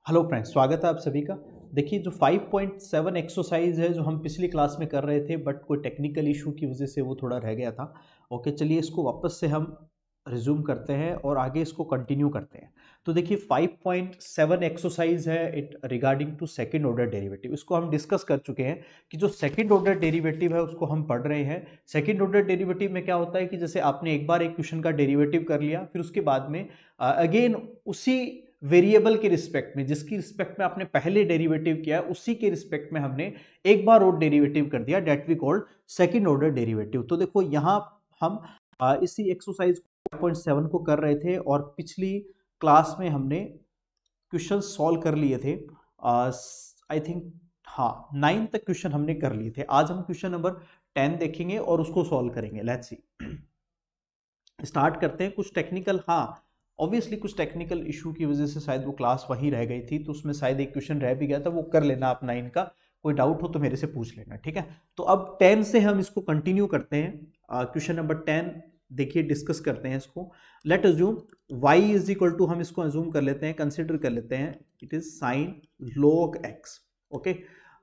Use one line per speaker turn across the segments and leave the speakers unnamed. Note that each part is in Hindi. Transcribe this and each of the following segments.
हेलो फ्रेंड्स, स्वागत है आप सभी का। देखिए, जो 5.7 एक्सरसाइज है जो हम पिछली क्लास में कर रहे थे, बट कोई टेक्निकल इशू की वजह से वो थोड़ा रह गया था। ओके, चलिए इसको वापस से हम रिज्यूम करते हैं और आगे इसको कंटिन्यू करते हैं। तो देखिए 5.7 एक्सरसाइज है it regarding to second order derivative. इसको हम डिस्कस कर चुके हैं कि जो सेकंड ऑर्डर डेरिवेटिव है उसको हम पढ़ रहे हैं। सेकंड ऑर्डर डेरिवेटिव में क्या होता है कि जैसे आपने एक बार एक क्वेश्चन का डेरिवेटिव कर लिया, फिर उसके बाद में अगेन उसी वेरिएबल के रिस्पेक्ट में, जिसकी रिस्पेक्ट में आपने पहले डेरिवेटिव किया, उसी के रिस्पेक्ट में हमने एक बार और डेरिवेटिव कर दिया, that we called second order derivative. तो देखो यहाँ हम इसी एक्सरसाइज 5.7 को कर रहे थे और पिछली क्लास में हमने क्वेश्चन सॉल्व कर लिए थे। आई थिंक हाँ 9 तक क्वेश्चन हमने कर लिए थे। आज हम क्वेश्चन नंबर 10 देखेंगे और उसको सॉल्व करेंगे। लेट्स सी, स्टार्ट करते हैं। कुछ टेक्निकल, हाँ ऑब्वियसली कुछ टेक्निकल इशू की वजह से शायद वो क्लास वहीं रह गई थी, तो उसमें शायद एक क्वेश्चन रह भी गया था, वो कर लेना आप 9 का। कोई डाउट हो तो मेरे से पूछ लेना, ठीक है। तो अब 10 से हम इसको कंटिन्यू करते हैं। क्वेश्चन नंबर 10 देखिए, डिस्कस करते हैं इसको। Let assume y is equal to, हम इसको अज्यूम कर लेते हैं, कंसिडर कर लेते हैं, it is sine log x। Okay,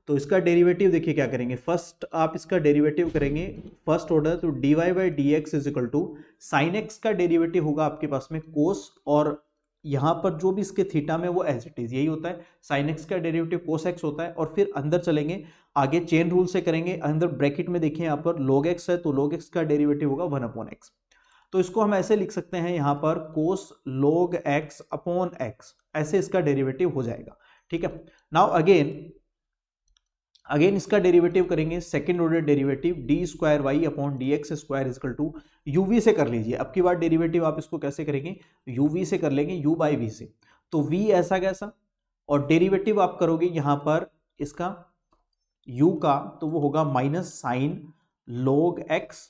तो इसका डेरिवेटिव देखिए क्या करेंगे। फर्स्ट आप इसका डेरिवेटिव करेंगे फर्स्ट ऑर्डर, तो dy by d x is equal to sine x का डेरिवेटिव होगा आपके पास में कोस, और यहाँ पर जो भी इसके थीटा में वो एज इट इज यही होता है। साइन एक्स का डेरिवेटिव कोस एक्स होता है, और फिर अंदर चलेंगे, आगे चेन रूल से करेंगे। अंदर ब्रैकेट में देखिए यहाँ पर log x है, तो log x का डेरिवेटिव होगा 1/x। तो इसको हम ऐसे लिख सकते हैं यहाँ पर cos log x upon x, ऐसे इसका डेरिवेटिव हो जाएगा, ठीक है। नाउ अगेन इसका डेरिवेटिव करेंगे, second order derivative d square y upon d x square is equal to u v से कर लीजिए। अब की बार डेरिवेटिव आप इसको कैसे करेंगे, यूवी से कर लेंगे, यू बाई वी से। तो वी ऐसा कैसा, और डेरिवेटिव आप करोगे यहां पर इसका u का, तो वो होगा माइनस साइन log x,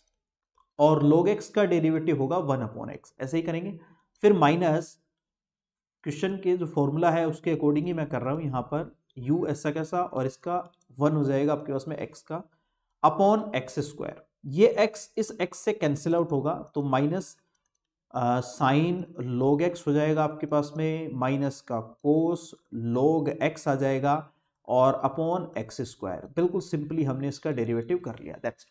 और log x का डेरिवेटिव होगा 1/x, ऐसे ही करेंगे। फिर माइनस क्वेश्चन के जो फॉर्मूला है उसके अकॉर्डिंग ही मैं कर रहा हूं यहाँ पर, u ऐसा कैसा, और इसका 1 हो जाएगा आपके पास में x का, अपॉन एक्स स्क्वायर। ये x इस x से कैंसिल आउट होगा, तो माइनस साइन log x हो जाएगा आपके पास में, माइनस का कोस log x आ जाएगा, और अपॉन एक्स स्क्वायर। बिल्कुल सिंपली हमने इसका डेरिवेटिव कर लिया, दैट्स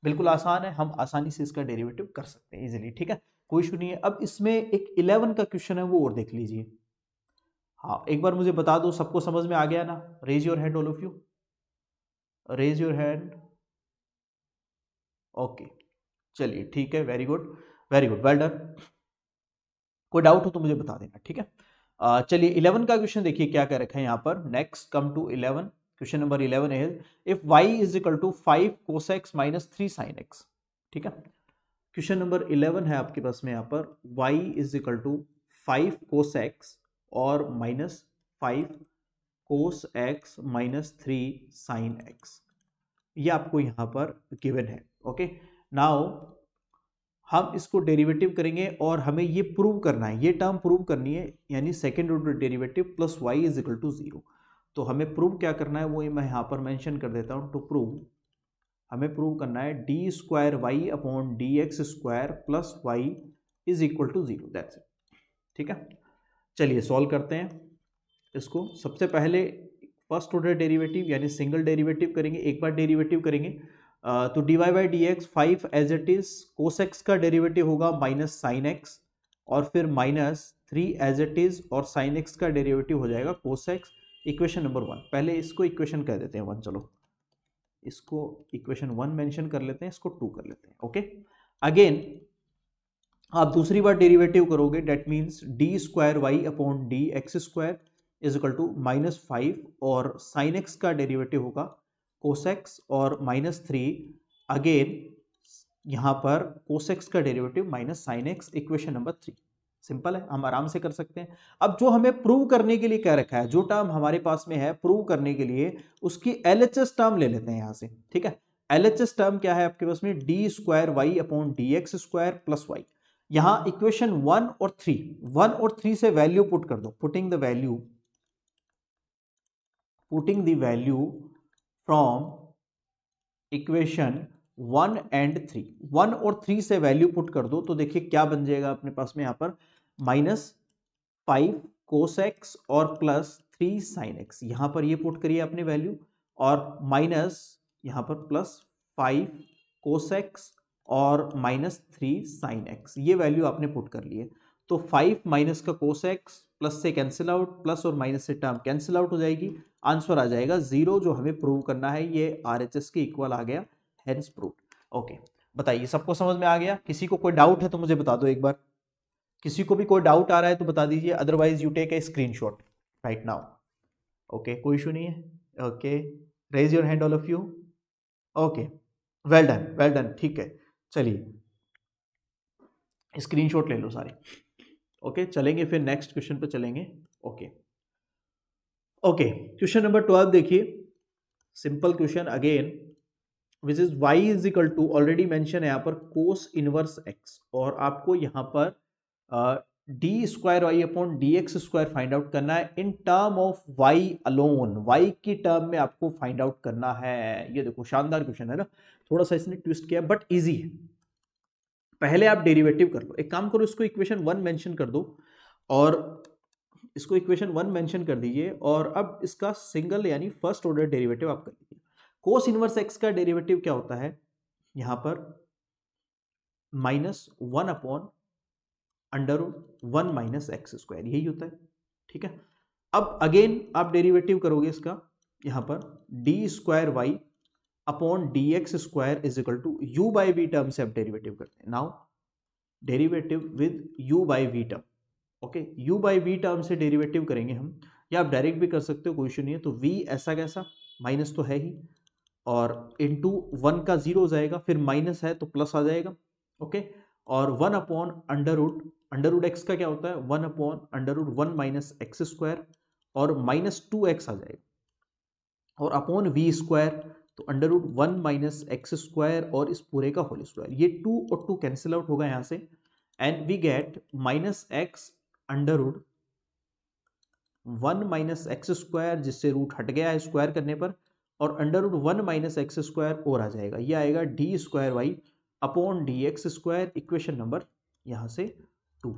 बिल्कुल आसान है, हम आसानी से इसका डेरिवेटिव कर सकते हैं इजीली, ठीक है, कोई इशू नहीं है। अब इसमें एक 11 का क्वेश्चन है, वो और देख लीजिए। हाँ, एक बार मुझे बता दो, सबको समझ में आ गया ना? Raise your hand all of you, raise your hand. Okay, चलिए ठीक है, very good very good, well done. कोई डाउट हो तो मुझे बता देना, ठीक है। चलिए 11 का क्वेश्चन देखिए क्या क्या रखा है यहाँ पर। Next come to 11, question number 11 is if y is equal to 5 cos x minus 3 sin x, ठीक है। क्वेश्चन नंबर 11 है आपके पास में यहाँ पर, y is equal to 5 cos x और minus 5 cos x minus 3 sin x, ये आपको यहाँ पर गिवन है। ओके, नाउ हम इसको डेरिवेटिव करेंगे और हमें ये प्रूव करना है, ये टर्म प्रूव करनी है, यानी second order derivative plus y is equal to 0। तो हमें प्रूव क्या करना है वो मैं यहाँ पर मेंशन कर देता हूँ। टू प्रूव, हमें प्रूव करना है d square y upon d x square plus y is equal to 0, that's it, ठीक है। चलिए सॉल्व करते हैं इसको। सबसे पहले फर्स्ट ऑर्डर डेरिवेटिव यानी सिंगल डेरिवेटिव करेंगे, एक बार डेरिवेटिव करेंगे। तो d y by d x 5 as it is, cos x का डेरिवेटिव होगा माइनस साइन एक्स, और फिर माइनस 3 एज इट इज, और साइन एक्स का डेरिवेटिव हो जाएगा कोस एक्स। इक्वेशन नंबर 1, पहले इसको इक्वेशन कह देते हैं 1, चलो इसको इक्वेशन 1 मेंशन कर लेते हैं, इसको 2 कर लेते हैं। ओके, अगेन आप दूसरी बार डेरिवेटिव करोगे, that means d square y upon d x square is equal to -5, और साइन एक्स का डेरिवेटिव होगा कोस एक्स और -3, अगेन यहां पर कोस एक्स का derivative minus sine x, equation number 3। Simple है, हम आराम से कर सकते हैं। अब जो हमें प्रूव करने के लिए कह रखा है, जो टर्म हमारे पास में है प्रूव करने के लिए, उसकी एलएचएस टर्म ले लेते हैं यहां से, ठीक है। एलएचएस टर्म क्या है आपके पास में, d square y upon d x square plus y. यहां इक्वेशन 1 और 3 से वैल्यू पुट कर दो, putting the value from equation 1 and 3, 1 और 3 से वैल्यू पुट कर दो, तो देखिए क्या बन जाएगा अपने पास में यहाँ पर, -5 cos x और प्लस 3 साइन एक्स, यहां पर ये पुट करिए अपने वैल्यू, और माइनस यहां पर प्लस 5 कोस एक्स और माइनस 3 साइन एक्स, ये वैल्यू आपने पुट कर लिए। तो 5 माइनस का कोस एक्स, प्लस से कैंसिल आउट, प्लस और माइनस से टर्म कैंसिल आउट हो जाएगी, आंसर आ जाएगा 0, जो हमें प्रूव करना है ये RHS के इक्वल आ गया, हेंस प्रूव्ड। ओके, बताइए सबको समझ में आ गया? किसी को कोई डाउट है तो मुझे बता दो एक बार, किसी को भी कोई डाउट आ रहा है तो बता दीजिए, otherwise you take a screenshot right now. Okay, कोई इशू नहीं है। Okay, raise your hand all of you. Okay, well done, well done, ठीक है, चलिए स्क्रीनशॉट ले लो सारे। ओके, चलेंगे फिर नेक्स्ट क्वेश्चन पे चलेंगे। ओके ओके, क्वेश्चन नंबर 12 देखिए, simple question again, which is y is equal to, already mention है यहाँ पर कोस इनवर्स x, और आपको यहाँ पर d square y upon d x square find out करना है in term of y alone, y की टर्म में आपको फाइंड आउट करना है। ये देखो शानदार क्वेश्चन है ना, थोड़ा सा इसने ट्विस्ट किया बट इजी है। पहले आप डेरिवेटिव कर लो, एक काम करो, इसको इक्वेशन 1 मेंशन कर दो, और इसको इक्वेशन 1 मेंशन कर दीजिए, और अब इसका सिंगल यानी फर्स्ट ऑर्डर डेरिवेटिव आप कर लीजिए। कोस इनवर्स एक्स का डेरिवेटिव क्या होता है, यहां पर -1 अपॉन √1 माइनस एक्स स्क्वायर, यही होता है, ठीक है। अब अगेन आप डेरिवेटिव करोगे इसका, यहां पर d square y upon d x square is equal to u by v term से आप डेरिवेटिव करते हैं। Now derivative with u by v term, okay, u by v term से डेरिवेटिव करेंगे हम, या आप डायरेक्ट भी कर सकते हो, कोई इशू नहीं है। तो v ऐसा कैसा, माइनस तो है ही, और इंटू 1 का 0 हो जाएगा, फिर माइनस है तो प्लस आ जाएगा, ओके, और 1 अपॉन अंडर एक्स का क्या होता है, 1 अपॉन √1 माइनस एक्स स्क्वायर, और -2x आ जाएगा, और अपॉन वी स्क्वायर, तो √1 माइनस एक्स स्क्वायर और इस पूरे का होल स्क्वायर, ये 2 और 2 कैंसिल आउट होगा यहाँ से, and we get -x √1 minus x square, जिससे रूट हट गया है स्क्वायर करने पर, और √1 माइनस एक्स स्क्वायर और आ जाएगा, ये आएगा d square y upon d x square, equation number यहाँ से 2।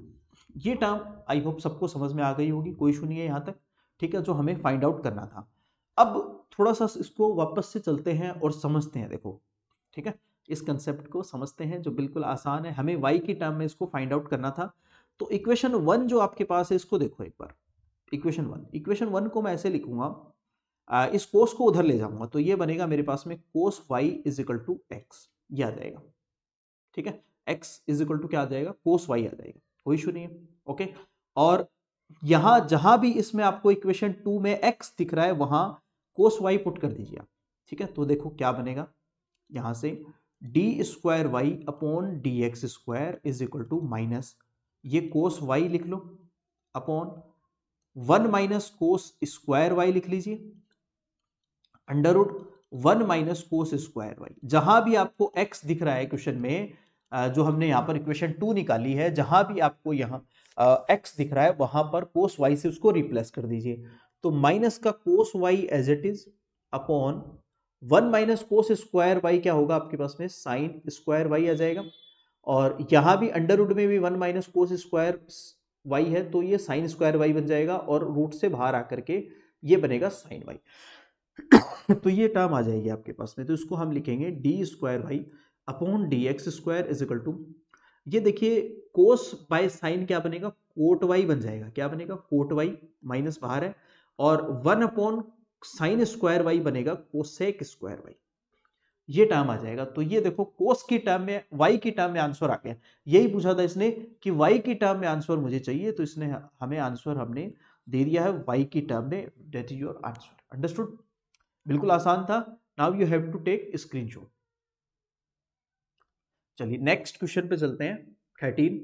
ये टर्म आई होप सबको समझ में आ गई होगी, कोई इशू नहीं है यहाँ तक, ठीक है, जो हमें फाइंड आउट करना था। अब थोड़ा सा इसको वापस से चलते हैं और समझते हैं, देखो ठीक है, इस कंसेप्ट को समझते हैं जो बिल्कुल आसान है, हमें y की टर्म में इसको फाइंड आउट करना था। तो इक्वेशन 1 जो आपके पास है, इसको देखो एक बार, इक्वेशन 1 को मैं ऐसे लिखूंगा, इस कोस को उधर ले जाऊंगा, तो ये बनेगा मेरे पास में cos y is equal to x, ये आ जाएगा, ठीक है, x इज इक्वल टू क्या आ जाएगा, कोस y आ जाएगा, कोई इशू नहीं है, ओके। और यहां जहां भी इसमें आपको इक्वेशन 2 में x दिख रहा है, वहां कोस y पुट कर दीजिए आप, ठीक है। तो देखो क्या बनेगा, यहां से d square y upon d x square is equal to minus, ये कोस y लिख लो, upon 1 minus cos square y लिख लीजिए, √1 माइनस कोस स्क्वायर वाई। जहां भी आपको x दिख रहा है क्वेश्चन में, जो हमने यहां पर इक्वेशन 2 निकाली है, जहां भी आपको यहां x दिख रहा है, वहां पर कोस y से उसको रिप्लेस कर दीजिए। तो माइनस का cos y as it is upon 1 minus cos square y क्या होगा आपके पास में, साइन स्क्वायर वाई आ जाएगा, और यहां भी अंडर रूट में भी 1 माइनस कोस स्क्वायर वाई है, तो ये साइन स्क्वायर वाई बन जाएगा, और रूट से बाहर आकर के ये बनेगा साइन वाई। तो ये टर्म आ जाएगी आपके पास में, तो इसको हम लिखेंगे d square y upon d x square is equal to, ये देखिए कोस बाय साइन क्या बनेगा, कोट वाई बन जाएगा, क्या बनेगा, कोट वाई, माइनस बाहर है, और 1 अपॉन साइन स्क्वायर वाई बनेगा कोसेक स्क्वायर वाई, ये टर्म आ जाएगा। तो ये देखो कोस की टर्म में, वाई की टर्म में आंसर आ गया, यही पूछा था इसने कि वाई की टर्म में आंसर मुझे चाहिए, तो इसने हमें आंसर हमने दे दिया है वाई की टर्म में, that is your answer. Understood, बिल्कुल आसान था। Now you have to take screenshot. चलिए नेक्स्ट क्वेश्चन पे चलते हैं, 13,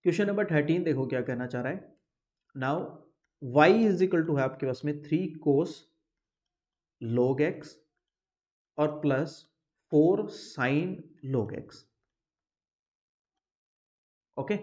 क्वेश्चन नंबर 13 देखो क्या कहना चाह रहा है। Now y is equal to है आपके पास में 3 कोस log x और plus 4 sine log x, okay.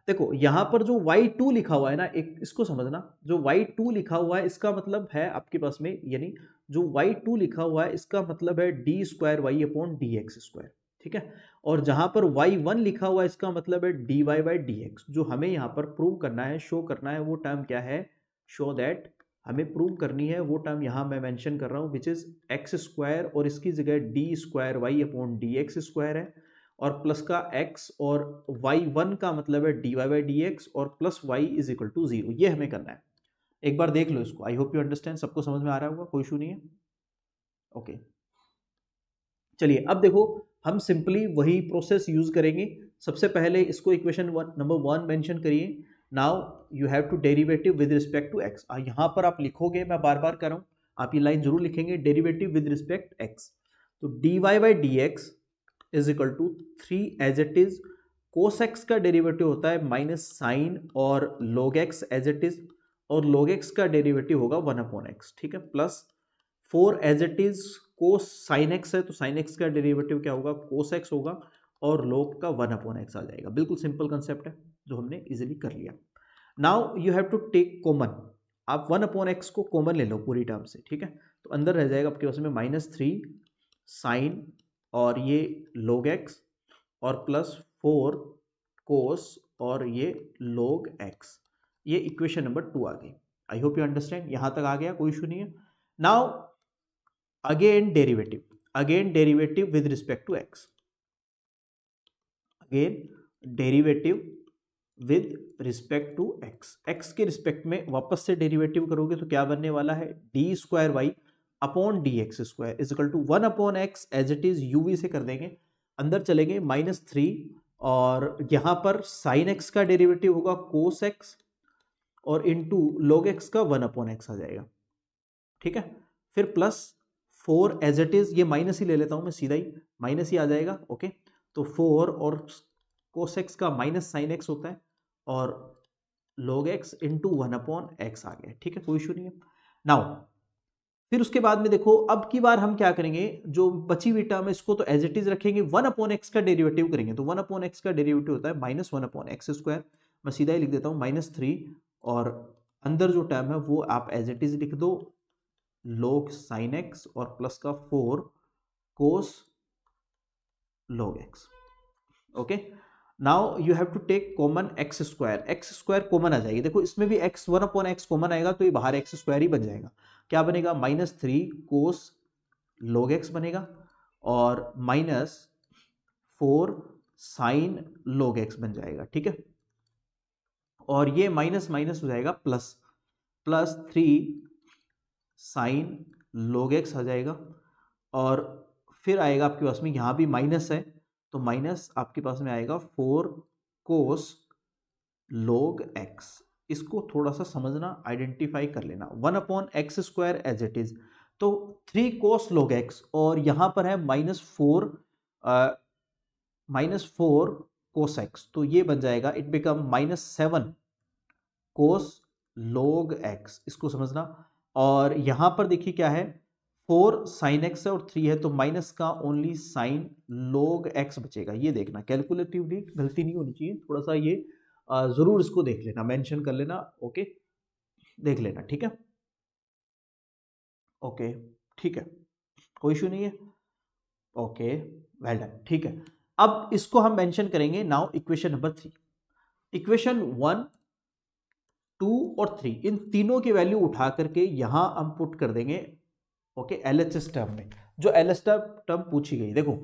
देखो यहां पर जो y2 लिखा हुआ है ना, एक इसको समझना, जो y2 लिखा हुआ है इसका मतलब है आपके पास में, यानी जो y2 लिखा हुआ है इसका मतलब है d square y upon d x square, ठीक है। और जहां पर y1 लिखा हुआ है इसका मतलब है dy बाई डी एक्स। जो हमें यहां पर प्रूव करना है, शो करना है, वो टर्म क्या है, शो दैट हमें प्रूव करनी है वो टर्म यहाँ मैं मेंशन कर रहा हूँ विच इज एक्स स्क्वायर और इसकी जगह d square y upon d x square है और प्लस का x और y1 का मतलब है dy बाई डी एक्स और plus y is equal to 0। ये हमें करना है। एक बार देख लो इसको, आई होप यू अंडरस्टैंड, सबको समझ में आ रहा होगा, कोई इशू नहीं है। ओके चलिए अब देखो हम सिंपली वही प्रोसेस यूज करेंगे। सबसे पहले इसको इक्वेशन नंबर 1 मेंशन करिए। Now you have to derivative with respect to x. यहाँ पर आप लिखोगे, मैं बार बार कर रहा हूँ, आप ये लाइन जरूर लिखेंगे, डेरिवेटिव विद रिस्पेक्ट एक्स। तो d y by d x is equal to 3 as it is, cos x का डेरिवेटिव होता है माइनस साइन और log x as it is, और log x का डेरिवेटिव होगा 1 अपॉन एक्स, ठीक है, plus 4 as it is, cos sine x है तो साइन एक्स का डेरिवेटिव क्या होगा, कोस एक्स होगा, और log का 1 अपॉन एक्स आ जाएगा। बिल्कुल सिंपल कंसेप्ट है जो हमने इजीली कर लिया। Now you have to take common, आप 1 अपॉन एक्स को कॉमन ले लो पूरी टर्म से, ठीक है, तो अंदर रह जाएगा आपके पास में -3 साइन और ये log x और प्लस 4 कोस और ये log x। ये इक्वेशन नंबर 2 आ गई। आई होप यू अंडरस्टैंड, यहां तक आ गया, कोई इशू नहीं है। Now again derivative with respect to x, again derivative with respect to x के रिस्पेक्ट में वापस से डेरिवेटिव करोगे तो क्या बनने वाला है, d square y upon d x square is equal to 1 upon x as it is, UV से कर देंगे, अंदर चलेंगे -3 और यहां पर साइन एक्स का डेरिवेटिव होगा कोस एक्स और इनटू log x का 1 अपॉन एक्स आ जाएगा, ठीक है, फिर प्लस 4 एज इट इज, ये माइनस ही ले लेता हूं मैं, सीधा ही माइनस ही आ जाएगा। ओके तो 4 और कोस एक्स का माइनस साइन एक्स होता है और log x into 1 upon x आ गया, ठीक है, कोई इशू नहीं है। नाउ फिर उसके बाद में देखो अब की बार हम क्या करेंगे, जो बची हुई टर्म है इसको तो एज इट इज रखेंगे, 1 अपॉन एक्स का डेरिवेटिव करेंगे, तो 1 अपॉन एक्स का डेरिवेटिव होता है -1 अपॉन एक्स स्क्वायर, मैं सीधा ही लिख देता हूँ -3 और अंदर जो टर्म है वो आप एज इट इज लिख दो, log साइन एक्स और प्लस का 4 cos log x। Okay now you have to take common x square common आ जाएगी, देखो इसमें भी x 1 अपॉन एक्स कॉमन आएगा तो ये बाहर एक्स स्क्वायर ही बन जाएगा, क्या बनेगा -3 कोस log x बनेगा और -4 साइन log x बन जाएगा, ठीक है, और ये माइनस माइनस हो जाएगा +3 साइन log x आ जाएगा और फिर आएगा आपके पास में, यहां भी माइनस है तो माइनस आपके पास में आएगा 4 कोस log x। इसको थोड़ा सा समझना, आइडेंटिफाई कर लेना, 1 upon x square as it is, तो 3 कोस log x और यहां पर है -4 कोस x, तो ये बन जाएगा, it become -7 cos log x, इसको समझना। और यहां पर देखिए क्या है, 4 साइन एक्स है और 3 है तो माइनस का ओनली साइन log x बचेगा, ये देखना, कैलकुलेटिवली गलती नहीं होनी चाहिए, थोड़ा सा ये जरूर इसको देख लेना, मेंशन कर लेना, ओके देख लेना, ठीक है, ओके ठीक है, कोई इशू नहीं है, ओके वेल डन, ठीक है। अब इसको हम मेंशन करेंगे नाउ इक्वेशन नंबर 3, इक्वेशन 1 2 और 3 इन तीनों की वैल्यू उठा करके यहां हम पुट कर देंगे, ओके LHS टर्म में, जो LHS टर्म पूछी गई, देखो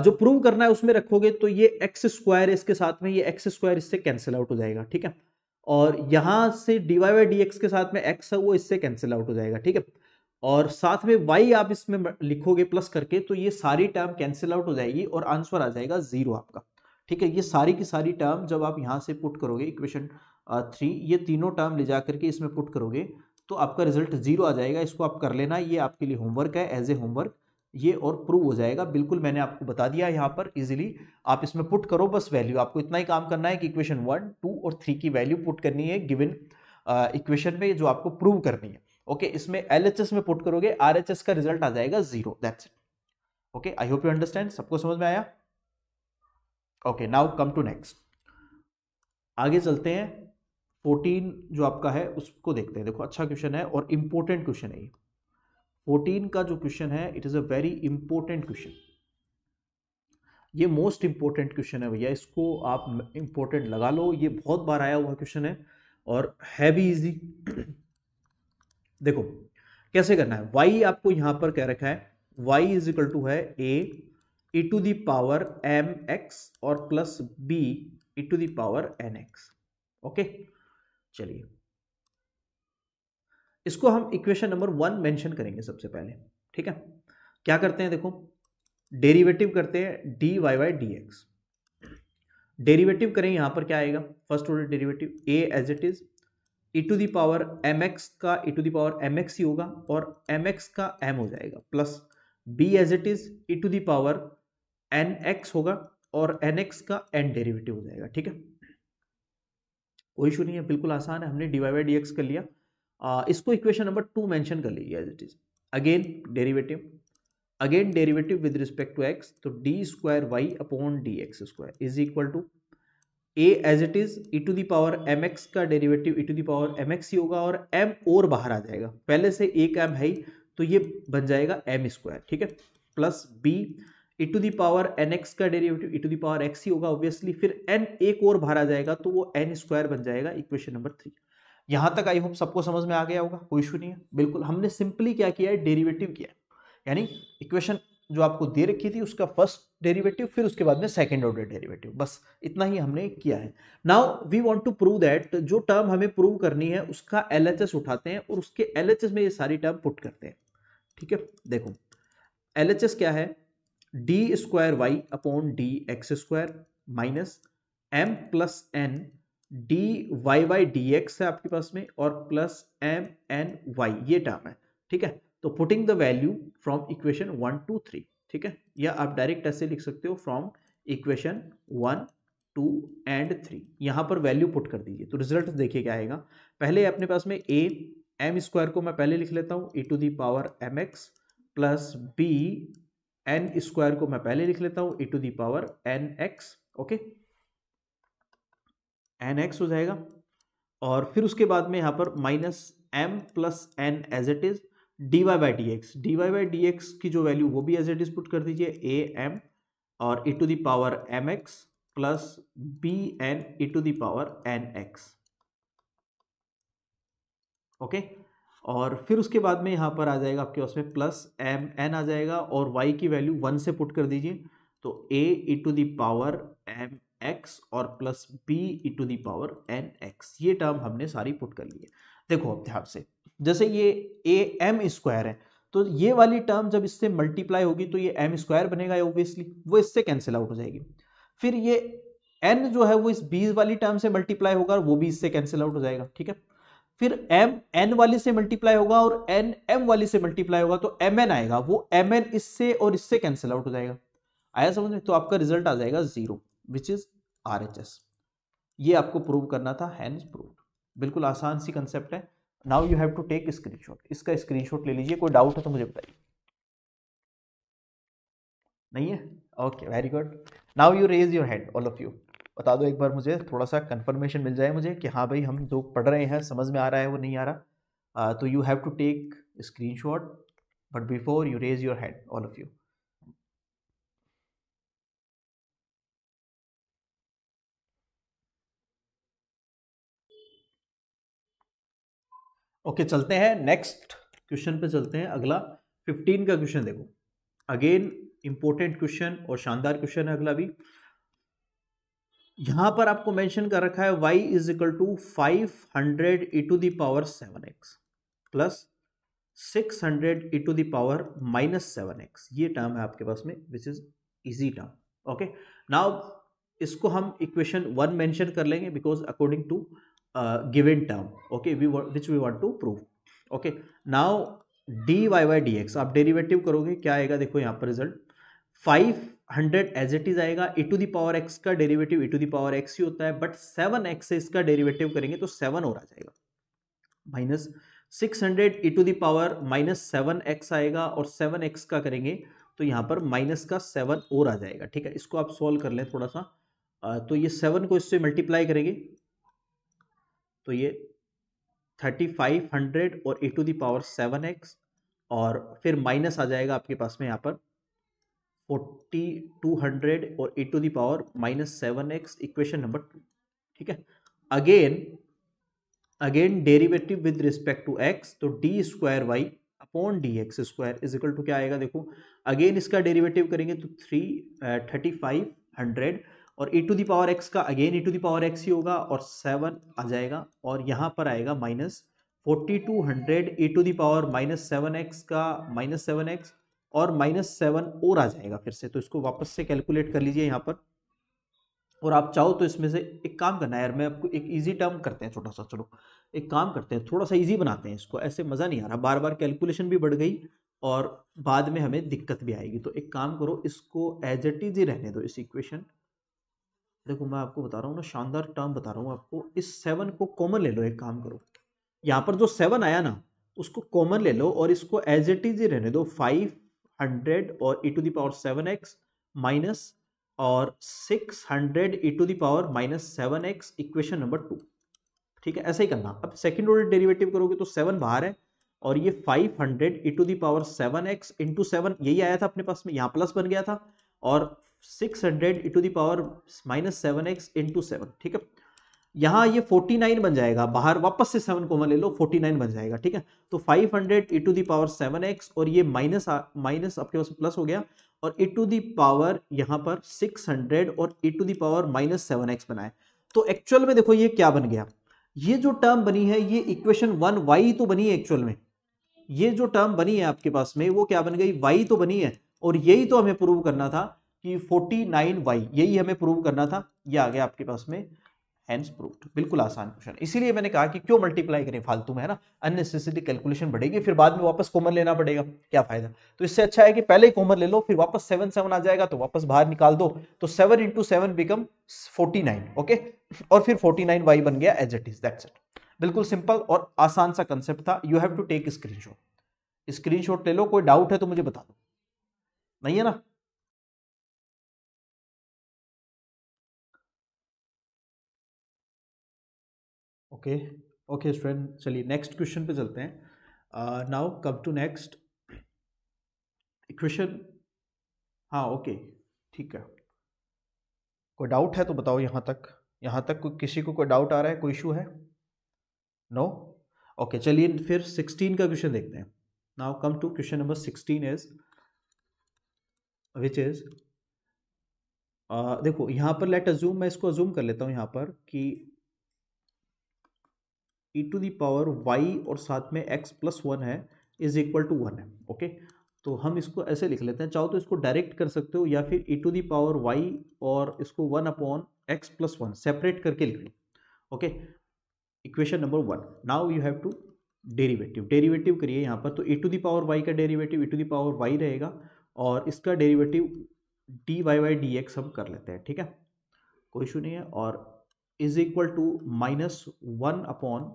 जो प्रूव करना है उसमें रखोगे तो ये एक्स स्क्वायर है इसके साथ में, ये एक्स स्क्वायर इससे कैंसिल आउट हो जाएगा, ठीक है, और यहां से dy बाई डी एक्स के साथ में x है वो इससे कैंसिल आउट हो जाएगा, ठीक है, और साथ में y आप इसमें लिखोगे प्लस करके तो ये सारी टर्म कैंसिल आउट हो जाएगी और आंसर आ जाएगा 0 आपका, ठीक है। ये सारी की सारी टर्म जब आप यहां से पुट करोगे इक्वेशन 3, ये तीनों टर्म ले जाकर के इसमें पुट करोगे तो आपका रिजल्ट 0 आ जाएगा, इसको आप कर लेना, ये आपके लिए होमवर्क है, एज ए होमवर्क ये और प्रूव हो जाएगा, बिल्कुल मैंने आपको बता दिया यहाँ पर, इजीली आप इसमें पुट करो, बस वैल्यू आपको इतना ही काम करना है कि इक्वेशन 1 2 और 3 की वैल्यू पुट करनी है गिवन इक्वेशन में जो आपको प्रूव करनी है, ओके इसमें LHS में पुट करोगे, RHS का रिजल्ट आ जाएगा 0, that's it, okay I hope you understand, सबको समझ में आया, okay now come to next, आगे चलते हैं, 14 जो आपका है उसको देखते हैं, देखो अच्छा क्वेश्चन है और इंपॉर्टेंट क्वेश्चन है ये, 14 का जो क्वेश्चन है it is a very important question, ये मोस्ट इंपॉर्टेंट क्वेश्चन है भैया, इसको आप इंपॉर्टेंट लगा लो, ये बहुत बार आया हुआ क्वेश्चन है और है भी इजी, देखो कैसे करना है, y आपको यहां पर क्या रखा है, y इज इक्वल टू है a e to the power mx और plus b e to the power nx। Okay, चलिए इसको हम इक्वेशन नंबर 1 मेंशन करेंगे सबसे पहले। ठीक है, क्या करते हैं, देखो डेरिवेटिव करते हैं dy बाई dx। डेरिवेटिव करें, यहां पर क्या आएगा, first order derivative a as it is e to the power mx का e to the power mx ही होगा और mx का m हो जाएगा, plus b as it is e to the power nx होगा और nx का n डेरिवेटिव हो जाएगा। ठीक है, कोई इशू नहीं है, बिल्कुल आसान है, हमने dy बाई dx कर लिया। इसको इक्वेशन नंबर 2 मेंशन कर लीजिए as it is. Again derivative with respect to x, तो d square y upon d x square is equal to a as it is e to the power mx का derivative e to the power mx ही होगा और m और बाहर आ जाएगा, पहले से एक m है तो ये बन जाएगा m स्क्वायर। ठीक है, plus b e to the power nx का derivative e to the power x ही होगा ऑब्वियसली, फिर n एक और बाहर आ जाएगा तो वो n स्क्वायर बन जाएगा, इक्वेशन नंबर 3। यहां तक आई होप सबको समझ में आ गया होगा, कोई इशू नहीं है। बिल्कुल, हमने सिंपली क्या किया है, डेरिवेटिव किया है, यानी इक्वेशन जो आपको दे रखी थी उसका फर्स्ट डेरिवेटिव, फिर उसके बाद में सेकंड ऑर्डर डेरिवेटिव, बस इतना ही हमने किया है। Now we want to prove that जो टर्म हमें प्रूव करनी है उसका एलएचएस उठाते हैं और उसके एलएचएस में ये सारी टर्म पुट करते हैं। ठीक है, देखो एलएचएस क्या है, d square y upon d x square minus m plus n d y y d x है आपके पास में और प्लस एम एन वाई, ये टर्म है। ठीक है, तो putting the value from equation 1 to 3। ठीक है, या आप डायरेक्ट ऐसे लिख सकते हो फ्रॉम इक्वेशन 1, 2 एंड 3, यहां पर वैल्यू पुट कर दीजिए तो रिजल्ट देखिए क्या आएगा। पहले अपने पास में a m स्क्वायर को मैं पहले लिख लेता हूं e to the power mx plus b n square को मैं पहले लिख लेता हूं e to the power nx। Okay, nx हो जाएगा और फिर उसके बाद में यहां पर minus m plus n as it is dy by d x की जो वैल्यू वो भी एज इट इज पुट कर दीजिए a m और e to the power mx plus b n e to the power nx। Okay, और फिर उसके बाद में यहां पर आ जाएगा आपके पास में प्लस m n आ जाएगा और y की वैल्यू 1 से पुट कर दीजिए तो a e to the power m x और plus b e to the power n x, ये टर्म हमने सारी पुट कर ली है। देखो अब ध्यान से, जैसे ये a m स्क्वायर है तो ये वाली टर्म जब इससे मल्टीप्लाई होगी तो ये m स्क्वायर बनेगा ऑब्वियसली, वो इससे कैंसिल आउट हो जाएगी। फिर ये n जो है वो इस b वाली टर्म से मल्टीप्लाई होगा वो भी इससे कैंसिल आउट हो जाएगा। ठीक है, फिर m n वाली से मल्टीप्लाई होगा और n m वाली से मल्टीप्लाई होगा तो mn आएगा, वो mn इससे और इससे कैंसिल आउट हो जाएगा। आया समझ में, तो आपका रिजल्ट आ जाएगा 0 विच इज RHS। ये आपको प्रूव करना था, हैंस प्रूव्ड। बिल्कुल आसान सी कंसेप्ट है। Now you have to take screenshot, इसका स्क्रीनशॉट ले लीजिए, कोई डाउट है तो मुझे बताइए। नहीं है, okay very good. Now you raise your hand all of you, बता दो एक बार, मुझे थोड़ा सा कंफर्मेशन मिल जाए मुझे कि हाँ भाई हम जो पढ़ रहे हैं समझ में आ रहा है वो नहीं आ रहा। तो you have to take screenshot but before you raise your hand all of you. Okay, चलते हैं नेक्स्ट क्वेश्चन पे, चलते हैं अगला 15 का क्वेश्चन। देखो अगेन इंपॉर्टेंट क्वेश्चन और शानदार क्वेश्चन है अगला भी। यहां पर आपको मेंशन कर रखा है y is equal to 500 e to the power 7x plus 600 e to the power minus 7x, ये टर्म है आपके पास में which is easy term. Okay, now इसको हम इक्वेशन 1 मेंशन कर लेंगे because according to given term, okay, which we want to prove. Okay, now dy by d x आप डेरिवेटिव करोगे, क्या आएगा देखो यहाँ पर रिजल्ट 500 एज इट इज आएगा, e to the power x का derivative e to the power x ही होता है, बट 7x से इसका डेरिवेटिव करेंगे तो 7 और आ जाएगा, minus 600 e to the power minus 7x आएगा और 7x का करेंगे तो यहाँ पर माइनस का 7 और आ जाएगा। ठीक है, इसको आप सॉल्व कर लें थोड़ा सा, तो ये 7 को इससे मल्टीप्लाई करेंगे तो ये 3500 और e to the power 7x और फिर माइनस आ जाएगा आपके पास में यहाँ पर 4200 और e to the power minus 7x, equation number 2। ठीक है, again again derivative with respect to x, तो d square y upon d x square is equal to क्या आएगा, देखो अगेन इसका डेरिवेटिव करेंगे तो 3500 और e to the power x का again e to the power x ही होगा और 7 आ जाएगा और यहाँ पर आएगा -4200 e to the power -7x का -7x और -7 और आ जाएगा फिर से। तो इसको वापस से कैलकुलेट कर लीजिए यहाँ पर, और आप चाहो तो इसमें से एक काम करना है यार, मैं आपको एक इजी टर्म करते हैं छोटा सा, चलो एक काम करते हैं थोड़ा सा इजी बनाते हैं इसको, ऐसे मज़ा नहीं आ रहा, बार बार कैलकुलेशन भी बढ़ गई और बाद में हमें दिक्कत भी आएगी। तो एक काम करो, इसको एज इट इज ही रहने दो इस इक्वेशन। देखो मैं आपको बता रहा हूँ ना, शानदार टर्म बता रहा हूँ आपको, इस 7 को कॉमन ले लो, एक काम करो यहाँ पर जो 7 आया ना उसको कॉमन ले लो और इसको एज इट इज ही रहने दो, 500 और e to the power 7x minus और 600 e to the power -7x equation number 2। ठीक है, ऐसे ही करना। अब सेकंड ऑर्डर डेरिवेटिव करोगे तो 7 बाहर है और ये 500 e to the power 7x into 7 यही आया था अपने पास में, यहाँ प्लस बन गया था, और 600 e to the power -7x into 7। ठीक है, यहाँ ये 49 बन जाएगा, बाहर वापस से 7 कॉमन ले लो, 49 बन जाएगा। ठीक है, तो 500 e to the power 7x और ये माइनस आपके पास प्लस हो गया और e टू दी पावर यहाँ पर 600 और e to the power -7x बनाए। तो एक्चुअल में देखो ये क्या बन गया, ये जो टर्म बनी है ये इक्वेशन 1y तो बनी है एक्चुअल में, ये जो टर्म बनी है आपके पास में वो क्या बन गई, y तो बनी है, और यही तो हमें प्रूव करना था कि 49y, यही हमें प्रूव करना था, ये आ गया आपके पास में, हेंस प्रूव्ड। बिल्कुल आसान क्वेश्चन, इसीलिए मैंने कहा कि क्यों मल्टीप्लाई करें फालतू में, है ना, अननेसेसरी कैलकुलेशन बढ़ेगी, फिर बाद में वापस कॉमन लेना पड़ेगा, क्या फायदा। तो इससे अच्छा है कि पहले ही कॉमन ले लो, फिर वापस 7 आ जाएगा तो वापस बाहर निकाल दो, तो 7 इंटू 7 बिकम 49। ओके, और फिर 49y बन गया as it is, that's it. बिल्कुल सिंपल और आसान सा कंसेप्ट था। You have to take screenshot ले लो, कोई डाउट है तो मुझे बता दो, नहीं है ना। ओके ओके स्टूडेंट, चलिए नेक्स्ट क्वेश्चन पे चलते हैं। Now come to next question. हाँ ओके ठीक है, कोई डाउट है तो बताओ, यहाँ तक कोई किसी को कोई डाउट आ रहा है, कोई इशू है? नो ओके, चलिए फिर 16 का क्वेश्चन देखते हैं। Now come to question number 16 is which is, देखो यहाँ पर लेट अज्यूम, मैं इसको अज्यूम कर लेता हूँ यहाँ पर कि e to the power y और साथ में x प्लस 1 है इज इक्वल टू 1 है। ओके, तो हम इसको ऐसे लिख लेते हैं, चाहो तो इसको डायरेक्ट कर सकते हो या फिर e to the power y और इसको 1 अपॉन x प्लस 1 सेपरेट करके लिख लो। Okay, equation number 1। Now you have to derivative करिए यहाँ पर, तो e to the power y का derivative e to the power y रहेगा और इसका derivative dy by d x हम कर लेते हैं। ठीक है, कोई इशू नहीं है, और is equal to -1 upon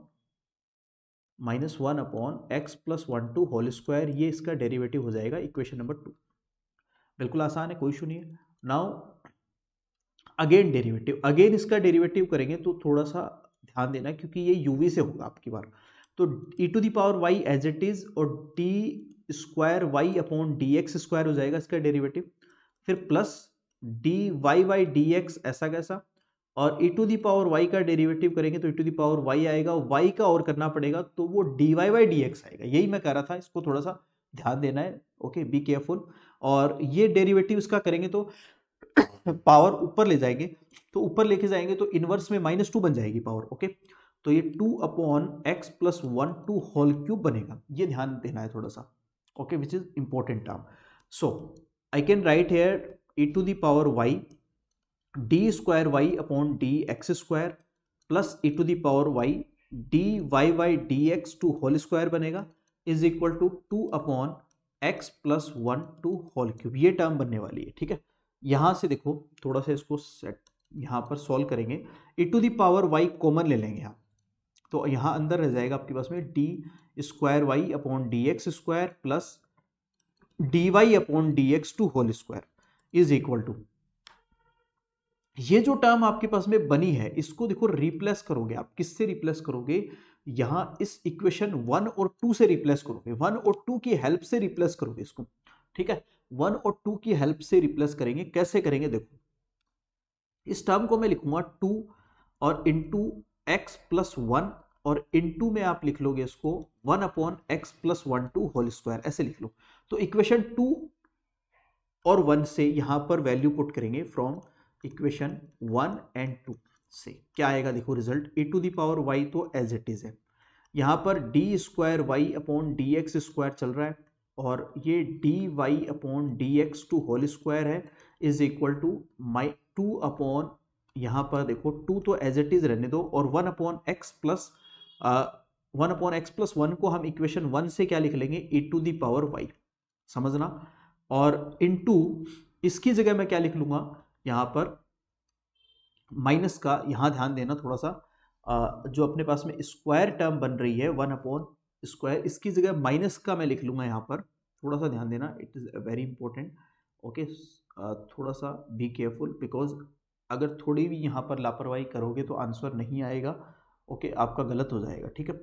x plus 1 to whole square, ये इसका डेरिवेटिव हो जाएगा इक्वेशन नंबर 2। बिल्कुल आसान है, कोई इशू नहीं है। नाउ अगेन अगेन इसका डेरिवेटिव करेंगे तो थोड़ा सा ध्यान देना क्योंकि ये uv से होगा आपकी बार, तो e to the power y as it is और d square y upon d x square हो जाएगा इसका डेरिवेटिव, फिर plus d y by d x, ऐसा कैसा, और e to the power y का डेरिवेटिव करेंगे तो e to the power y आएगा, y का और करना पड़ेगा तो वो dy बाई डी एक्स आएगा। यही मैं कह रहा था, इसको थोड़ा सा ध्यान देना है। Okay, be careful. और ये डेरिवेटिव इसका करेंगे तो पावर ऊपर ले जाएंगे, तो ऊपर लेके जाएंगे तो इनवर्स में -2 बन जाएगी पावर। ओके, तो ये 2 upon x plus 1 to whole cube बनेगा, ये ध्यान देना है थोड़ा सा। Okay, which is important term. So I can write here e to the power y d square y upon d x square plus e to the power y d y by d x to whole square बनेगा is equal to 2 upon x plus 1 to whole cube, ये टर्म बनने वाली है। ठीक है, यहां से देखो थोड़ा सा इसको सेट यहां पर सॉल्व करेंगे, e to the power y common ले लेंगे आप, तो यहां अंदर रह जाएगा आपके पास में d square y upon d x square plus d y upon d x to whole square is equal to, ये जो टर्म आपके पास में बनी है इसको देखो रिप्लेस करोगे आप, किससे रिप्लेस करोगे, यहां इस इक्वेशन 1 और 2 से रिप्लेस करोगे, 1 और 2 की हेल्प से रिप्लेस करोगे इसको। ठीक है, 1 और 2 की हेल्प से रिप्लेस करेंगे, कैसे करेंगे देखो, इस टर्म को मैं लिखूंगा 2 और इंटू एक्स प्लस 1 और इनटू में आप लिख लोगे इसको 1/x+1 होल स्क्वायर, ऐसे लिख लो। तो इक्वेशन 2 और 1 से यहां पर वैल्यू पुट करेंगे फ्रॉम इक्वेशन 1 एंड 2 से, क्या आएगा देखो रिजल्ट, e⁴y तो एज इट इज है, यहां पर d²y/dx² चल रहा है और ये dy/dx² होल स्क्वायर है इज इक्वल टू 2 यहां पर देखो 2 तो एज इट इज रहने दो और 1/x+1 को हम इक्वेशन 1 से क्या लिख लेंगे, e⁴y, समझना। और इनटू इसकी जगह मैं क्या लिख लूंगा, यहां पर माइनस का, यहां ध्यान देना थोड़ा सा, जो अपने पास में स्क्वायर टर्म बन रही है 1/स्क्वायर, इसकी जगह माइनस का मैं लिख लूंगा यहां पर, थोड़ा सा ध्यान देना, it is very important. Okay, थोड़ा सा बी केयरफुल, बिकॉज अगर थोड़ी भी यहाँ पर लापरवाही करोगे तो आंसर नहीं आएगा। ओके, आपका गलत हो जाएगा, ठीक है।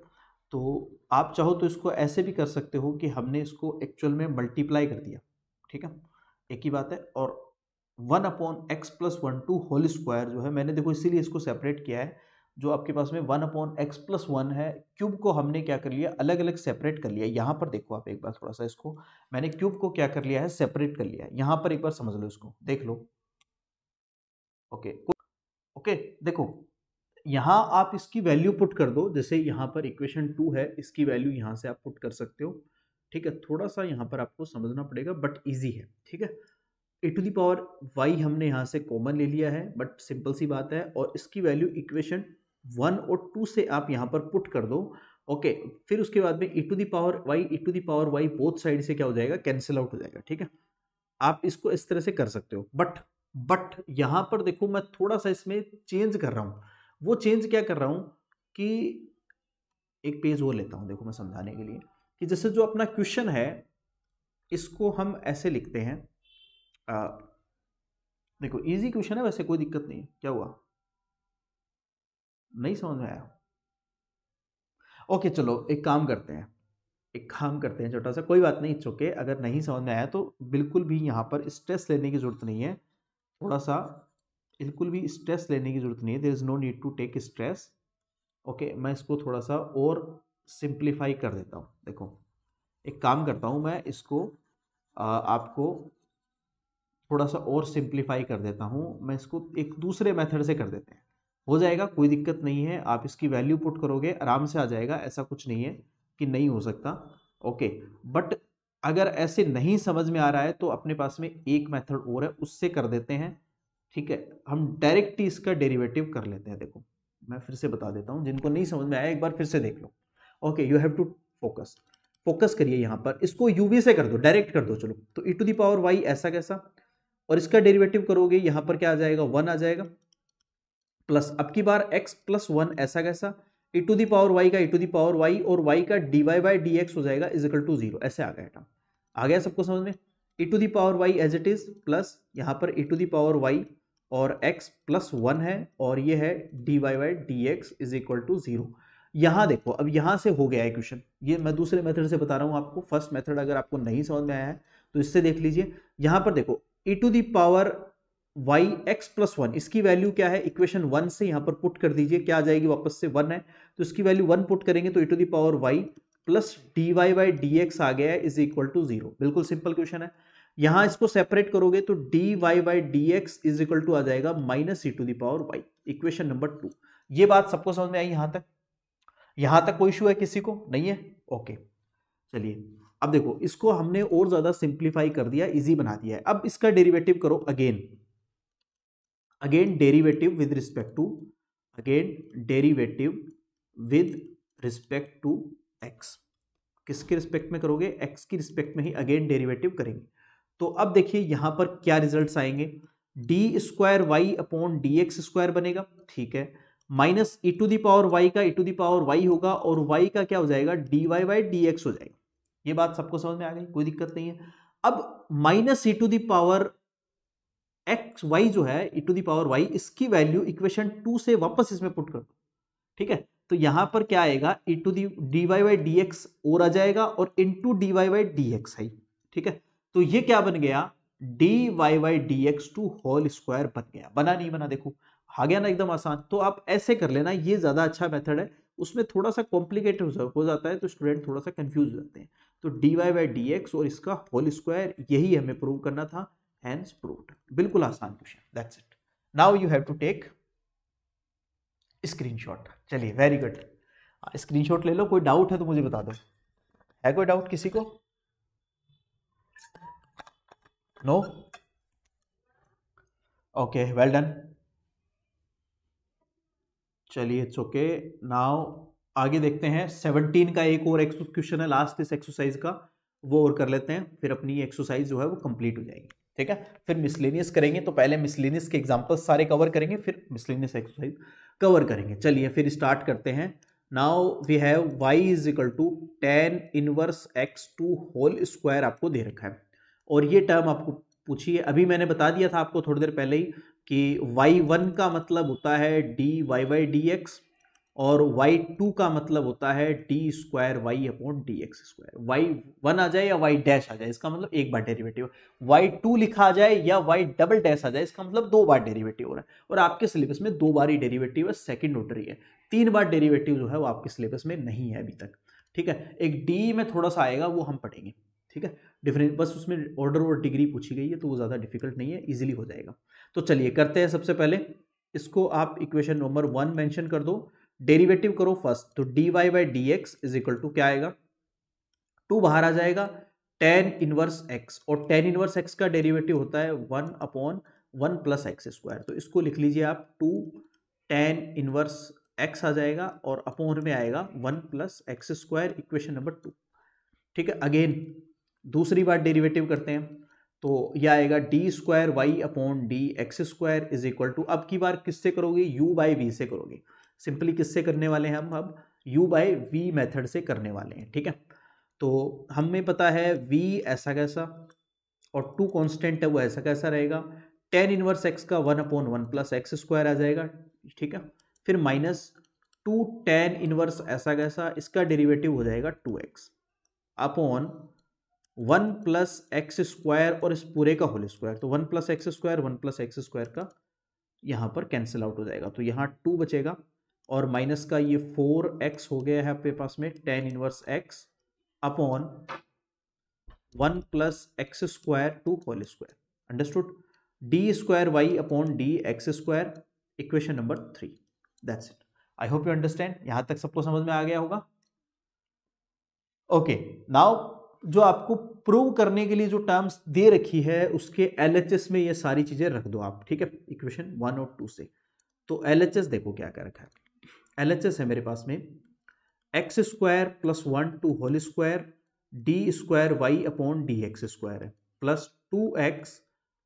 तो आप चाहो तो इसको ऐसे भी कर सकते हो कि हमने इसको एक्चुअल में मल्टीप्लाई कर दिया, ठीक है, एक ही बात है। और 1/x+1 होल स्क्वायर जो है, मैंने देखो इसीलिए इसको सेपरेट किया है, जो आपके पास में 1/x+1 है, क्यूब को हमने क्या कर लिया, अलग अलग सेपरेट कर लिया। यहाँ पर देखो आप एक बार थोड़ा सा इसको, मैंने क्यूब को क्या कर लिया है, सेपरेट कर लिया है। यहाँ पर एक बार समझ लो इसको, देख लो। ओके ओके, देखो यहाँ आप इसकी वैल्यू पुट कर दो, जैसे यहाँ पर इक्वेशन 2 है, इसकी वैल्यू यहाँ से आप पुट कर सकते हो, ठीक है। थोड़ा सा यहाँ पर आपको समझना पड़ेगा बट इजी है, ठीक है। e⁴y हमने यहाँ से कॉमन ले लिया है, बट सिंपल सी बात है, और इसकी वैल्यू इक्वेशन 1 और 2 से आप यहाँ पर पुट कर दो। ओके, फिर उसके बाद में e⁴y बोथ साइड से क्या हो जाएगा, कैंसिल आउट हो जाएगा, ठीक है। आप इसको इस तरह से कर सकते हो, बट यहां पर देखो मैं थोड़ा सा इसमें चेंज कर रहा हूं। वो चेंज क्या कर रहा हूं कि एक पेज वो लेता हूं, देखो मैं समझाने के लिए, कि जैसे जो अपना क्वेश्चन है इसको हम ऐसे लिखते हैं, देखो इजी क्वेश्चन है वैसे, कोई दिक्कत नहीं है। क्या हुआ, नहीं समझ में आया? ओके चलो एक काम करते हैं छोटा सा, कोई बात नहीं, इट्स ओके। अगर नहीं समझ में आया तो बिल्कुल भी यहाँ पर स्ट्रेस लेने की जरूरत नहीं है, थोड़ा सा बिल्कुल भी स्ट्रेस लेने की जरूरत नहीं है, there is no need to take stress. Okay, मैं इसको थोड़ा सा और सिंप्लीफाई कर देता हूँ। देखो एक काम करता हूँ, मैं इसको आपको थोड़ा सा और सिंप्लीफाई कर देता हूँ, मैं इसको एक दूसरे मेथड से कर देते हैं, हो जाएगा, कोई दिक्कत नहीं है। आप इसकी वैल्यू पुट करोगे आराम से आ जाएगा, ऐसा कुछ नहीं है कि नहीं हो सकता। ओके, बट अगर ऐसे नहीं समझ में आ रहा है तो अपने पास में एक मेथड और है, उससे कर देते हैं, ठीक है। हम डायरेक्ट ही इसका डेरिवेटिव कर लेते हैं। देखो मैं फिर से बता देता हूं, जिनको नहीं समझ में आया एक बार फिर से देख लो। Okay, you have to focus करिए यहाँ पर, इसको यूवी से कर दो, डायरेक्ट कर दो। चलो तो e⁴y ऐसा कैसा, और इसका डेरिवेटिव करोगे यहाँ पर क्या आ जाएगा, 1 आ जाएगा, प्लस अब की बार x+1 ऐसा कैसा, e⁴y का e⁴y और y का dy/dx हो जाएगा इज इक्वल टू 0, ऐसे आ गया। आ गया सबको समझ में, e⁴y as it is, plus यहाँ पर e⁴y और x+1 है, और ये है dy/dx इज इक्वल टू 0। यहां देखो, अब यहां से हो गया है क्वेश्चन, ये मैं दूसरे मेथड से बता रहा हूं आपको, फर्स्ट मेथड अगर आपको नहीं समझ में आया है तो इससे देख लीजिए। यहां पर देखो e⁴y x+1, इसकी वैल्यू क्या है, इक्वेशन 1 से यहां पर पुट कर दीजिए, क्या आ जाएगी, वापस से 1 है तो इसकी वैल्यू 1 पुट करेंगे तो e⁴y प्लस dy/dx आ गया है इज इक्वल टू 0। बिल्कुल सिंपल क्वेश्चन है। यहां इसको सेपरेट करोगे तो dy/dx इज इक्वल टू आ जाएगा -e⁴y, इक्वेशन नंबर 2। ये बात सबको समझ में आई? यहां तक कोई इशू है किसी को? नहीं है? ओके चलिए, अब देखो इसको हमने और ज्यादा सिंप्लीफाई कर दिया, इजी बना दिया है। अब इसका डेरिवेटिव करो again derivative with respect to x. किसके रिस्पेक्ट में करोगे? एक्स की रिस्पेक्ट में ही अगेन डेरिवेटिव करेंगे। तो अब देखिए यहां पर क्या रिजल्ट्स आएंगे, d²y/dx² बनेगा, ठीक है, माइनस e⁴y का e⁴y होगा और y का क्या हो जाएगा, dy/dx हो जाएगा। ये बात सबको समझ में आ गई, कोई दिक्कत नहीं है। अब माइनस e⁴x जो है e⁴y, इसकी वैल्यू इक्वेशन 2 से वापस इसमें पुट कर दो, ठीक है। तो यहां पर क्या आएगा, dy/dx और आ जाएगा और इंटू dy/dx है, ठीक है। तो ये क्या बन गया, dy/dx² होल स्क्वायर बन गया। बना नहीं बना? देखो आ गया ना एकदम आसान। तो आप ऐसे कर लेना, ये ज़्यादा अच्छा मेथड है। उसमें थोड़ा सा कॉम्प्लिकेटेड हो जाता है तो स्टूडेंट थोड़ा सा कंफ्यूज हो जाते हैं। तो dy बाई डी एक्स और इसका होल स्क्वायर, यही हमें प्रूव करना था, हैंस प्रूव्ड। बिल्कुल आसान question, that's it. Now you have to take screenshot. चलिए वेरी गुड, स्क्रीनशॉट ले लो। कोई डाउट है तो मुझे बता दो। है कोई डाउट किसी को? नो? Okay, well done. चलिए इट्स ओके। नाउ आगे देखते हैं। 17 का एक और क्वेश्चन है लास्ट इस एक्सरसाइज का, वो और कर लेते हैं, फिर अपनी एक्सरसाइज जो है वो कंप्लीट हो जाएगी। ठीक है, फिर मिसलेनियस करेंगे। तो पहले मिसलेनियस के एग्जांपल्स सारे कवर करेंगे, फिर मिसलेनियस एक्सरसाइज कवर करेंगे। चलिए फिर स्टार्ट करते हैं। Now we have y is equal to tan inverse x2 whole square आपको दे रखा है, और ये टर्म आपको पूछिए। अभी मैंने बता दिया था आपको थोड़ी देर पहले ही कि y1 का मतलब होता है dy बाई डी एक्स, और y2 का मतलब होता है d square y upon d x square. y1 आ जाए या y डैश आ जाए, इसका मतलब एक बार डेरिवेटिव। y2 लिखा आ जाए या y डबल डैश आ जाए, इसका मतलब दो बार डेरिवेटिव हो रहा है। और आपके सिलेबस में दो बार ही डेरिवेटिव है, सेकंड ऑर्डर ही है। तीन बार डेरिवेटिव जो है वो आपके सिलेबस में नहीं है अभी तक। ठीक है, एक डी में थोड़ा सा आएगा, वो हम पढ़ेंगे। ठीक है, डिफरेंट, बस उसमें ऑर्डर और डिग्री पूछी गई है, तो वो ज़्यादा डिफिकल्ट नहीं है, इजीली हो जाएगा। तो चलिए करते हैं। सबसे पहले इसको आप इक्वेशन नंबर 1 मेंशन कर दो, डेरिवेटिव करो फर्स्ट। तो dy by d x is equal to क्या आएगा, 2 बाहर आ जाएगा, tan इनवर्स x, और tan इनवर्स x का डेरिवेटिव होता है 1 अपॉन 1 प्लस एक्स स्क्वायर। तो इसको लिख लीजिए आप, 2 tan इनवर्स x आ जाएगा, और अपॉन में आएगा 1 plus x square, equation number 2। ठीक है, अगेन दूसरी बार डेरिवेटिव करते हैं, तो यह आएगा d square y upon d x square is equal to, अब की बार किससे करोगे, u बाई वी से करोगे। सिंपली किससे करने वाले हैं हम, अब u बाई वी मेथड से करने वाले हैं। ठीक है, तो हमें पता है v ऐसा कैसा, और 2 कांस्टेंट है वो ऐसा कैसा रहेगा, tan इनवर्स x का 1 अपॉन 1 प्लस एक्स स्क्वायर आ जाएगा। ठीक है, फिर माइनस 2 tan इनवर्स ऐसा कैसा, इसका डेरिवेटिव हो जाएगा 2x upon 1 plus x square, और इस पूरे का होल स्क्वायर। तो 1 plus x square, 1 plus x square का यहाँ पर कैंसिल आउट हो जाएगा, तो यहाँ 2 बचेगा, और माइनस का ये 4x हो गया है आपके पास में, tan inverse x upon 1 plus x square to whole square. Understood? D square y upon d x square, equation number 3। That's it. I hope you understand, यहां तक सबको समझ में आ गया होगा। ओके, नाउ जो आपको प्रूव करने के लिए जो टर्म्स दे रखी है, उसके LHS में ये सारी चीजें रख दो आप। ठीक है, इक्वेशन 1 और 2 से। तो LHS देखो क्या क्या रखा है। LHS है मेरे पास में x square plus 1 to whole square d square y upon d x square है, प्लस 2x,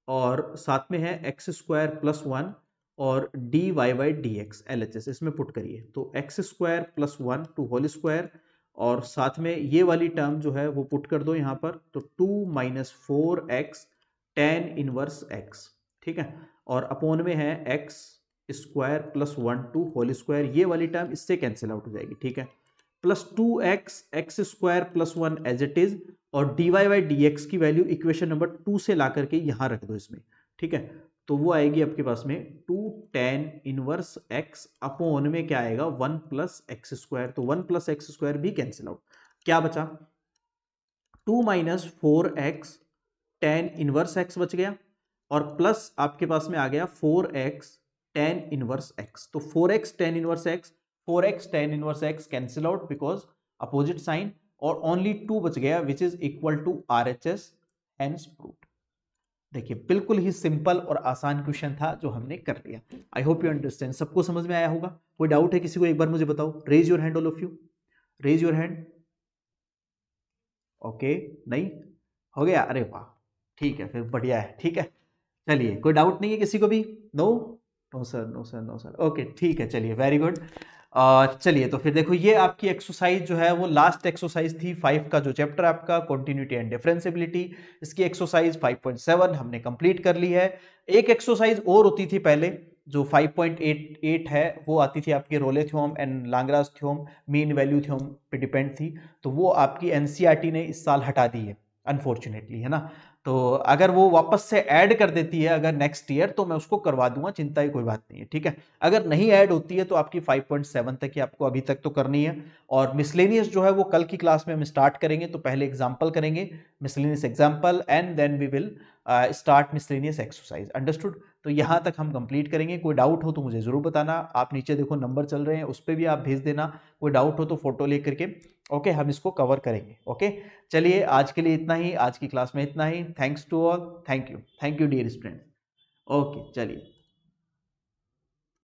और साथ में है एक्स स्क्वायर प्लस 1 और d y by d x. LHS इसमें पुट करिए, तो x square plus 1 to whole square, और साथ में ये वाली टर्म जो है वो पुट कर दो यहाँ पर, तो 2 minus 4x tan inverse x। ठीक है, और अपोन में है x square plus 1 to whole square, ये वाली टर्म इससे कैंसिल आउट हो जाएगी। ठीक है, plus 2x x square plus 1 as it is, और dy बाई डी एक्स की वैल्यू इक्वेशन नंबर 2 से ला करके यहाँ रख दो इसमें। ठीक है, तो वो आएगी आपके पास में 2 tan इनवर्स x अपॉन में क्या आएगा, 1 प्लस एक्स स्क्वायर। तो 1 प्लस एक्स स्क्वायर भी कैंसिल आउट, क्या बचा, 2 minus 4x tan inverse x बच गया, और प्लस आपके पास में आ गया 4x tan इनवर्स x। तो 4x tan inverse x, 4x tan inverse x cancel out because opposite sign, और ओनली 2 बच गया which is equal to RHS, hence proved. देखिए बिल्कुल ही सिंपल और आसान क्वेश्चन था जो हमने कर लिया। आई होप यू अंडरस्टैंड, सबको समझ में आया होगा। कोई डाउट है किसी को, एक बार मुझे बताओ, raise your hand all of you, raise your hand. Okay, नहीं हो गया, अरे वाह, ठीक है, फिर बढ़िया है। ठीक है, चलिए कोई डाउट नहीं है किसी को भी, no no sir, no sir, no sir, okay ठीक है, चलिए वेरी गुड। चलिए तो फिर देखो, ये आपकी एक्सरसाइज जो है वो लास्ट एक्सरसाइज थी 5 का जो चैप्टर आपका कॉन्टिन्यूटी एंड डिफरेंशिएबिलिटी, इसकी एक्सरसाइज 5.7 हमने कंप्लीट कर ली है। एक एक्सरसाइज और होती थी पहले जो 5.88 है, वो आती थी आपकी Rolle theorem and Lagrange theorem, mean value theorem पे डिपेंड थी, तो वो आपकी NCERT ने इस साल हटा दी है अनफॉर्चुनेटली, है ना। तो अगर वो वापस से ऐड कर देती है अगर नेक्स्ट ईयर, तो मैं उसको करवा दूंगा, चिंता की कोई बात नहीं है, ठीक है। अगर नहीं ऐड होती है तो आपकी 5.7 तक ही आपको अभी तक तो करनी है। और मिसलेनियस जो है वो कल की क्लास में हम स्टार्ट करेंगे, तो पहले एग्जाम्पल करेंगे, miscellaneous example, and then we will start miscellaneous exercise, understood. तो यहां तक हम कंप्लीट करेंगे। कोई डाउट हो तो मुझे जरूर बताना, आप नीचे देखो नंबर चल रहे हैं उस पर भी आप भेज देना, कोई डाउट हो तो फोटो लेकर के, ओके, हम इसको कवर करेंगे, ओके। चलिए आज के लिए इतना ही, आज की क्लास में इतना ही। Thanks to all, thank you dear student, okay चलिए।